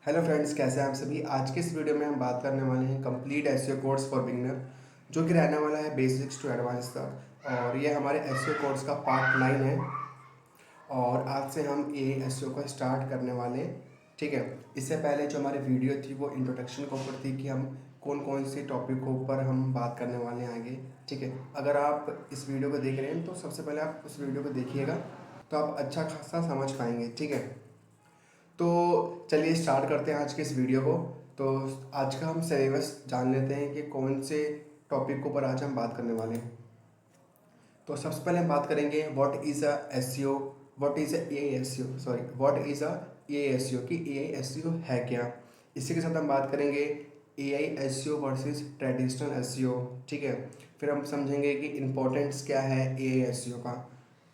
Hello friends, कैसे हैं आप सभी। आज के इस वीडियो में हम बात करने वाले हैं complete SEO course for beginner, जो कि रहने वाला है बेसिक्स टू एडवांस तक। और ये हमारे एसईओ कोर्स का पार्ट 9 है और आज से हम ये एसईओ को स्टार्ट करने वाले हैं। ठीक है, इससे पहले जो हमारी वीडियो थी वो इंट्रोडक्शन के ऊपर थी कि हम कौन कौन से टॉपिक के ऊपर हम बात करने वाले हैं आगे। ठीक है, अगर आप इस वीडियो को देख रहे हैं तो सबसे पहले आप उस वीडियो को देखिएगा तो आप अच्छा खासा समझ पाएंगे। ठीक है, तो चलिए स्टार्ट करते हैं आज के इस वीडियो को। तो आज का हम सिलेबस जान लेते हैं कि कौन से टॉपिक के ऊपर आज हम बात करने वाले हैं। तो सबसे पहले हम बात करेंगे what is a SEO, what is a AISEO, sorry what is a AISEO कि एआईएसईओ है क्या। इसी के साथ हम बात करेंगे एआईएसईओ वर्सेस ट्रेडिशनल एसईओ। ठीक है, फिर हम समझेंगे कि इम्पोर्टेंस क्या है एआईएसईओ का।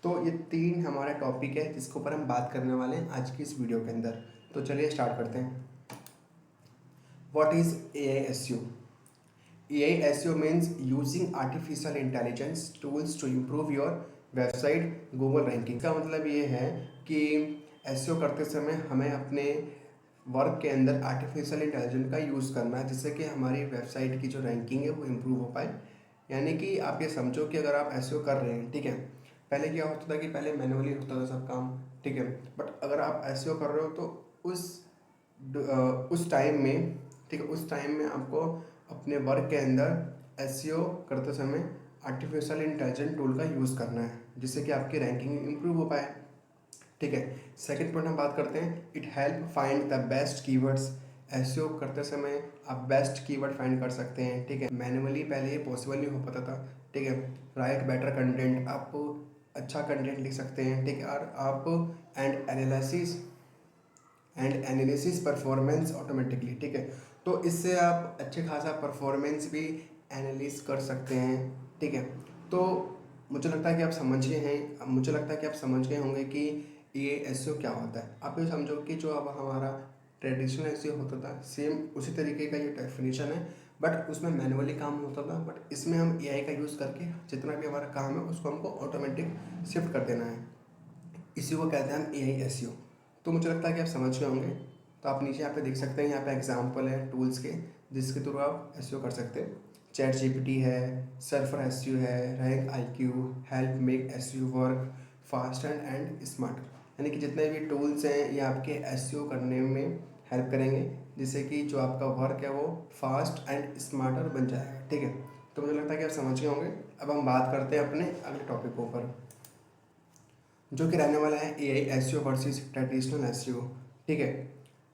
तो ये 3 हमारा टॉपिक है जिसके ऊपर हम बात करने वाले हैं आज की इस वीडियो के अंदर। तो चलिए स्टार्ट करते हैं। What is AISEO? AISEO means using artificial intelligence tools to improve your website Google ranking। का मतलब ये है कि एसईओ करते समय हमें अपने वर्क के अंदर आर्टिफिशियल इंटेलिजेंस का यूज़ करना है जिससे कि हमारी वेबसाइट की जो रैंकिंग है वो इम्प्रूव हो पाए। यानी कि आप ये समझो कि अगर आप एसईओ कर रहे हैं, ठीक है, पहले क्या होता था कि पहले मैनुअली होता था सब काम, ठीक है, बट अगर आप एसईओ कर रहे हो तो उस टाइम में, ठीक है, उस टाइम में आपको अपने वर्क के अंदर एसईओ करते समय आर्टिफिशियल इंटेलिजेंस टूल का यूज़ करना है जिससे कि आपकी रैंकिंग इम्प्रूव हो पाए। ठीक है, सेकंड पॉइंट हम बात करते हैं, it help find the best keywords. SEO करते समय आप बेस्ट कीवर्ड फाइंड कर सकते हैं। ठीक है, मैनुअली पहले ये पॉसिबल नहीं हो पाता था। ठीक है, राइट बेटर कंटेंट, आप अच्छा कंटेंट लिख सकते हैं। ठीक है, और आप एनालिसिस परफॉर्मेंस ऑटोमेटिकली। ठीक है, तो इससे आप अच्छे खासा परफॉर्मेंस भी एनालिस कर सकते हैं। ठीक है, तो मुझे लगता है कि आप समझ गए हैं, मुझे लगता है कि आप समझ गए होंगे कि ये एसईओ क्या होता है। आप ये समझो कि जो अब हमारा ट्रेडिशनल एसईओ होता था सेम उसी तरीके का ये डेफिनेशन है, बट उसमें मैनुअली काम होता था, बट इसमें हम एआई का यूज़ करके जितना भी हमारा काम है उसको हमको ऑटोमेटिक शिफ्ट कर देना है। इसी को कहते हैं हम एआईएसईओ। तो मुझे लगता है कि आप समझ गए होंगे। तो आप नीचे यहाँ पे देख सकते हैं, यहाँ पे एग्जांपल है टूल्स के जिसके थ्रू आप एसईओ कर सकते हैं। चैट जीपीटी है, सर्फर एसईओ है, rank IQ, help make SEO work fast and smart. यानी कि जितने भी टूल्स हैं ये आपके एसईओ करने में हेल्प करेंगे जिससे कि जो आपका वर्क है वो फास्ट एंड स्मार्टर बन जाएगा। ठीक है, तो मुझे लगता है कि आप समझ गए होंगे। अब हम बात करते हैं अपने अगले टॉपिक के ऊपर, जो कि रहने वाला है A I S versus traditional S. ठीक है,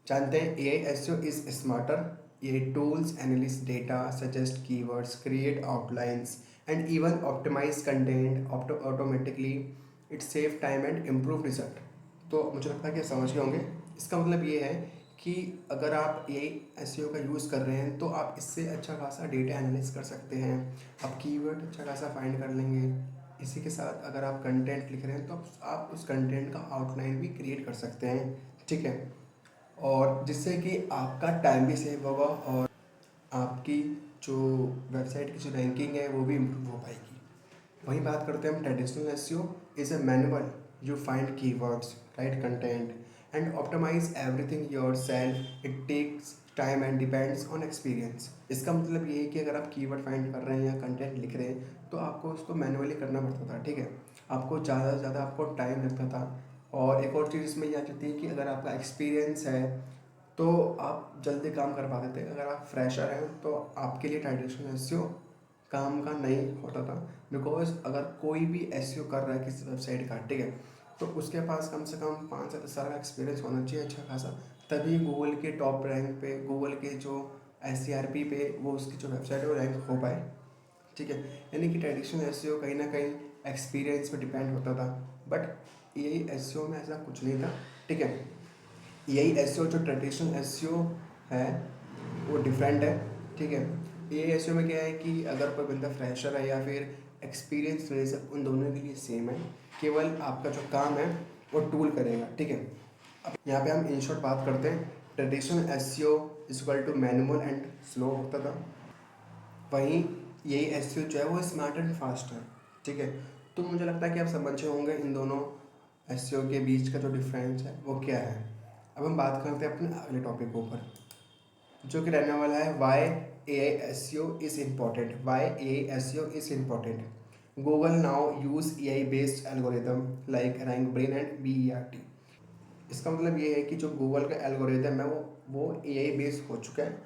जानते हैं A I S is smarter. ये tools analyse data, suggest keywords, create outlines and even optimise content automatically. It save time and improve result. तो मुझे लगता है कि आप समझ गए होंगे। इसका मतलब ये है कि अगर आप ए एस का यूज़ कर रहे हैं तो आप इससे अच्छा खासा डेटा एनालिस कर सकते हैं, आप कीवर्ड अच्छा खासा फाइंड कर लेंगे। इसी के साथ अगर आप कंटेंट लिख रहे हैं तो आप उस कंटेंट का आउटलाइन भी क्रिएट कर सकते हैं। ठीक है, और जिससे कि आपका टाइम भी सेव होगा और आपकी जो वेबसाइट की जो रैंकिंग है वो भी इम्प्रूव हो पाएगी। वहीं बात करते हैं हम traditional SEO is a manual, you find keywords, right content and optimise everything yourself. It takes time and depends on experience. इसका मतलब ये है कि अगर आप कीवर्ड फाइंड कर रहे हैं या कंटेंट लिख रहे हैं तो आपको उसको मैनुअली करना पड़ता था। ठीक है, आपको ज़्यादा से ज़्यादा आपको टाइम लगता था। और एक और चीज़ इसमें यह आ जाती है कि अगर आपका एक्सपीरियंस है तो आप जल्दी काम कर पाते थे। अगर आप फ्रेशर हैं तो आपके लिए ट्रेडिशनल एसईओ काम का नहीं होता था, बिकॉज अगर कोई भी एसईओ कर रहा है किसी वेबसाइट का, ठीक है, तो उसके पास कम से कम 5 से 10 साल का एक्सपीरियंस होना चाहिए अच्छा खासा, तभी गूगल के टॉप रैंक पे, गूगल के जो एससीआरपी पे वो उसकी जो वेबसाइट है वो रैंक हो पाए। ठीक है, यानी कि ट्रेडिशनल एसईओ कहीं ना कहीं एक्सपीरियंस पे डिपेंड होता था, बट यही एसईओ में ऐसा कुछ नहीं था। ठीक है, यही एसईओ जो ट्रेडिशनल एसईओ है वो डिफरेंट है। ठीक है, ये एसईओ में क्या है कि अगर कोई बंदा फ्रेशर है या फिर एक्सपीरियंस फ्रेशर, उन दोनों के लिए सेम है, केवल आपका जो काम है वो टूल करेगा। ठीक है, अब यहाँ पे हम इन शॉर्ट बात करते हैं, traditional SEO equal to manual and slow होता था, वहीं यही एसईओ जो है वो स्मार्ट एंड फास्ट है। ठीक है, तो मुझे लगता है कि आप समझे होंगे इन दोनों एसईओ के बीच का जो डिफरेंस है वो क्या है। अब हम बात करते हैं अपने अगले टॉपिक के ऊपर, जो कि रहने वाला है why A I S C O is important. Why A I S C O is important. Google now use A I based algorithm like RankBrain and B E R T. इसका मतलब ये है कि जो Google का algorithm है वो ए I based हो चुका है,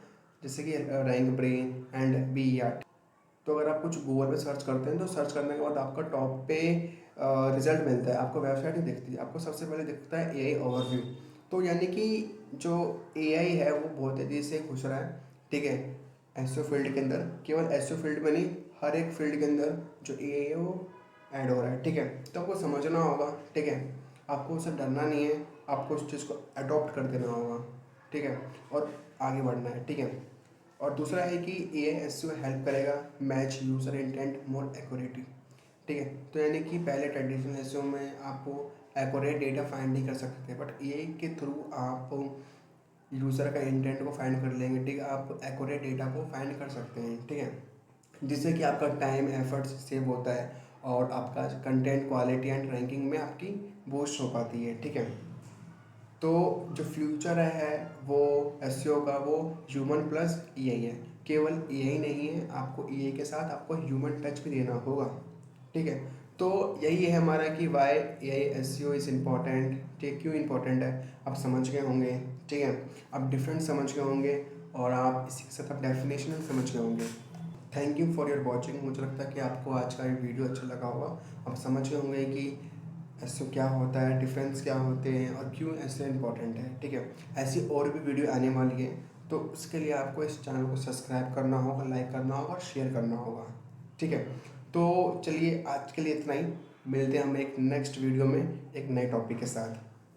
जैसे कि RankBrain and B E R T. तो अगर आप कुछ गूगल पे सर्च करते हैं तो सर्च करने के बाद आपका टॉप पे रिजल्ट मिलता है, आपको वेबसाइट नहीं दिखती, आपको सबसे पहले दिखता है ए आई ओवरव्यू। तो यानी कि जो ए आई है वो बहुत तेज़ी से घुस रहा है, ठीक है, एसईओ फील्ड के अंदर। केवल एसईओ फील्ड में नहीं, हर एक फील्ड के अंदर जो ए आई है वो ऐड हो रहा है, ठीक है। तो आपको समझना होगा, ठीक है, आपको उससे डरना नहीं है, आपको उस चीज़ को अडॉप्ट कर देना होगा, ठीक है, और आगे बढ़ना है, ठीक है। और दूसरा है कि ए आई एस हेल्प करेगा मैच यूज़र इंटेंट मोर एक्यूरेटली, ठीक है। तो यानी कि पहले ट्रेडिशनल एस में आपको एक्यूरेट डेटा फाइंड नहीं कर सकते थे, बट ए आई के थ्रू आप यूज़र का इंटेंट को फाइंड कर लेंगे, ठीक है, आप एक्यूरेट डेटा को फाइंड कर सकते हैं, ठीक है, जिससे कि आपका टाइम एफर्ट्स सेव होता है और आपका कंटेंट क्वालिटी एंड रैंकिंग में आपकी बूस्ट हो पाती है, ठीक है। तो जो फ्यूचर है वो एसईओ का, वो ह्यूमन प्लस एआई है। केवल एआई नहीं है, आपको एआई के साथ आपको ह्यूमन टच भी देना होगा, ठीक है। तो यही है हमारा कि why AI SEO is important, ठीक, क्यों इम्पॉर्टेंट है आप समझ गए होंगे, ठीक है, आप डिफरेंट समझ गए होंगे और आप इसी के साथ आप डेफिनेशन समझ गए होंगे। Thank you for your watching. मुझे लगता है कि आपको आज का ये वीडियो अच्छा लगा होगा, आप समझ गए होंगे कि एसईओ क्या होता है, डिफरेंस क्या होते हैं और क्यों एसईओ इम्पोर्टेंट है, ठीक है। ऐसी और भी वीडियो आने वाली है, तो उसके लिए आपको इस चैनल को सब्सक्राइब करना होगा, लाइक करना होगा और शेयर करना होगा, ठीक है। तो चलिए आज के लिए इतना ही, मिलते हैं हम एक नेक्स्ट वीडियो में एक नए टॉपिक के साथ।